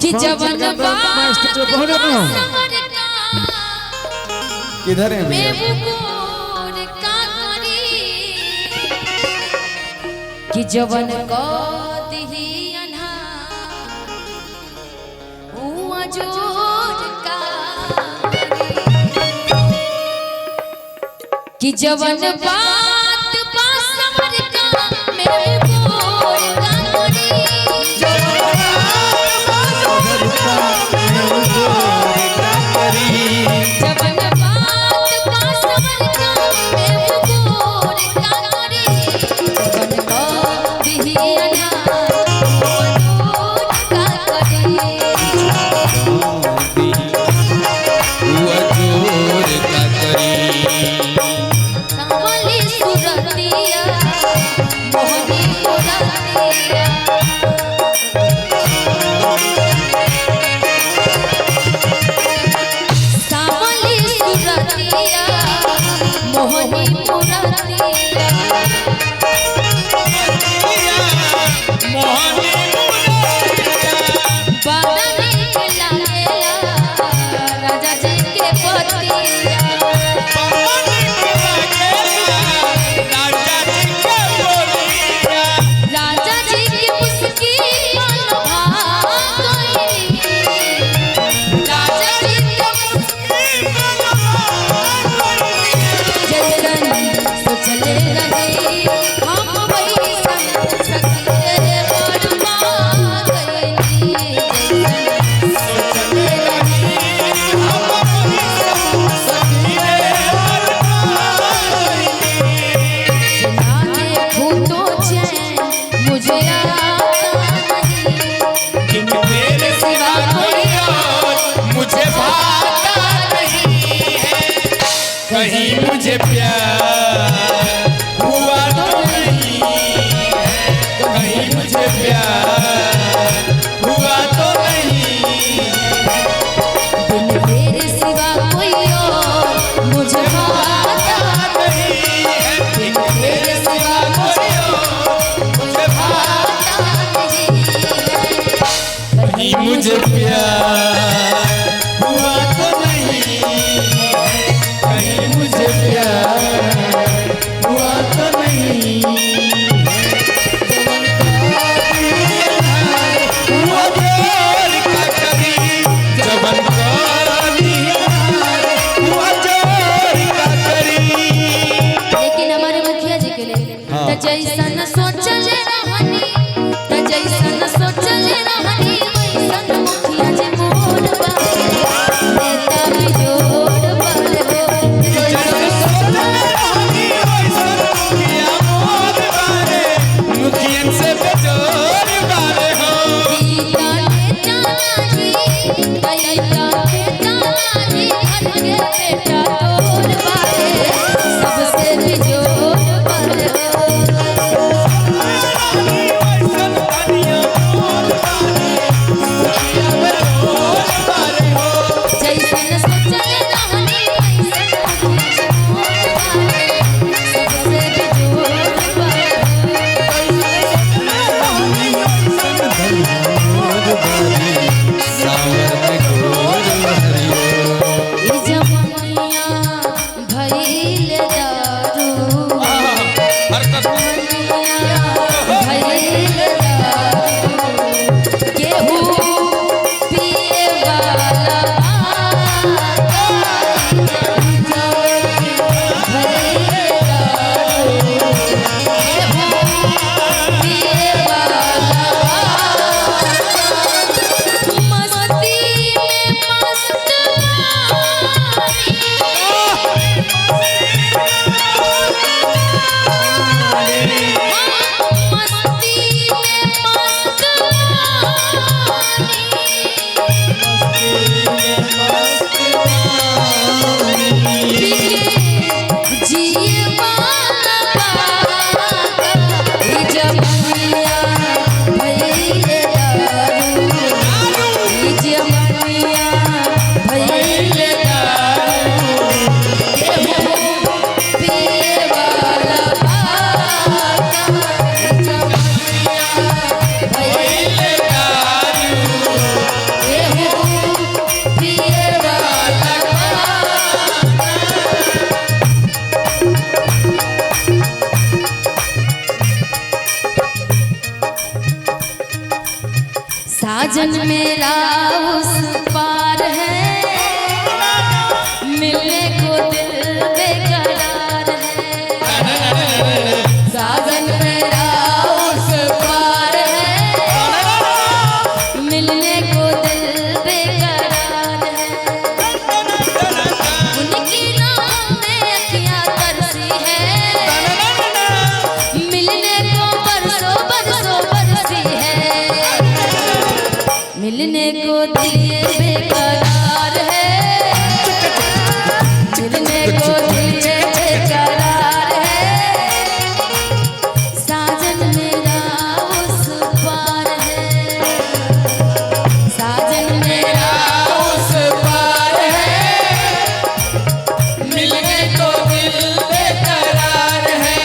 कि जवन किधर है भैया? कि जवन को दिही अनहार हुआ जोर का कि जवन बात पासमर का मेरे बोर का करी जवन बात पासमर का मेरे बोर का करी जवन को दिही अनहार हुआ जोर का करी सावली सुरतिया मोहनी मुरातिया सावली सुरतिया मोहनी मुरातिया बड़ा नीक लागेला राजा जी के पतिया राजा जी की मुस्की मनवा गई राजा जी की मुस्की मनवा जैसन सोचले रही हम वैसन सखिए बनवा गई जैसन सोचले रही हम वैसन सखिए बनवा गई ना देखूं तो चैन मुझे आता नहीं तेरे सिवा कोई और मुझे भाता नहीं है, कहीं मुझे प्यार हुआ तो नहीं है, कहीं मुझे प्यार हुआ तो नहीं है। बिन तेरे सिवा कोई और मुझे भाता नहीं है, बिन तेरे सिवा कोई और मुझे भाता नहीं नहीं, मुझे प्यार हुआ तो नहीं है, कहीं मुझे प्यार हुआ तो नहीं हुआ जोर का कभी जबन हुआ जोर का करी। लेकिन हमारे मुखिया जी के लिए त जैसन सोचले रहनी त जैसन सोचले रहनी वैसन मुखिया जी मोर बा साजन मेरा उस पार है, मिलने को दिल बेकरार है। साजन मेरा उस पार है, मिलने को दिल बेकरार है। उनकी नाम में अखियाँ तरसी है, मिलने को बरसों बरसों बरसी है। मिलने को दिल बेकरार है, मिलने को दिल बेकरार है। साजन मेरा उस पार है, साजन मेरा उस पार है, मिलने को दिल बेकरार है।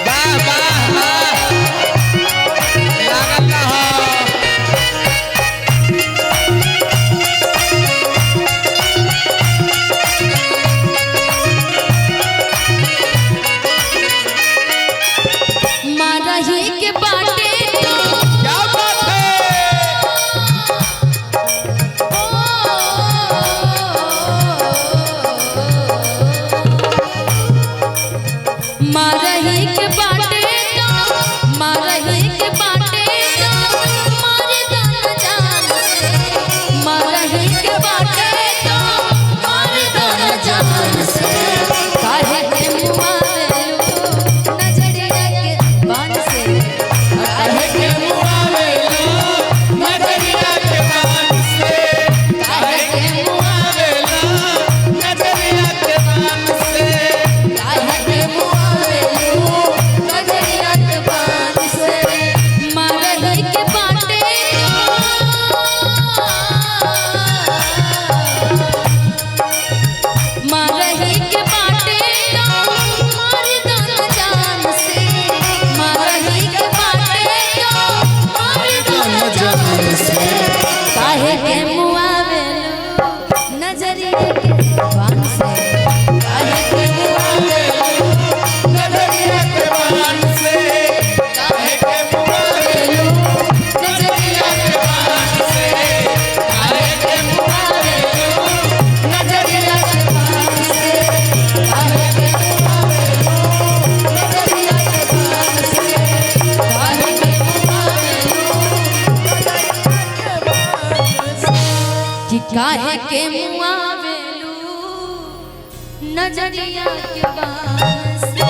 वाह वाह वाह, लागत रहो। मारा ही के बाटे तो क्या बात है। मारही के बाटे तो मारही के बाटे तो मारे दाना जान से। मारही के बाटे तो मारे दाना जान से। काहे के मुआ वेलू नजरिया के बान से। काहे के मुआ वेलू नजरिया के बान से, काहे के मुआ वेला नजरिया के बान से। काहे के मुआ वेलू नजरिया के बान से। मारही के बाटे मारही के बाटे तो मारे दाना जान से। मारही के बाटे तो मारे दाना जान से। काहे के मुआ वेलू नजरिया के बान से। काहे के मुआ वेलू नजरिया के बान से, काहे के मुआ वेलू नजरिया के बान से। काहे के मुआ वेलू नजरिया के बान से। काहे के मुआ वेलू नजरिया के बान से। काहे के मुआ वेलू कि काहे के मुआ वेलू नजरिया के बान से।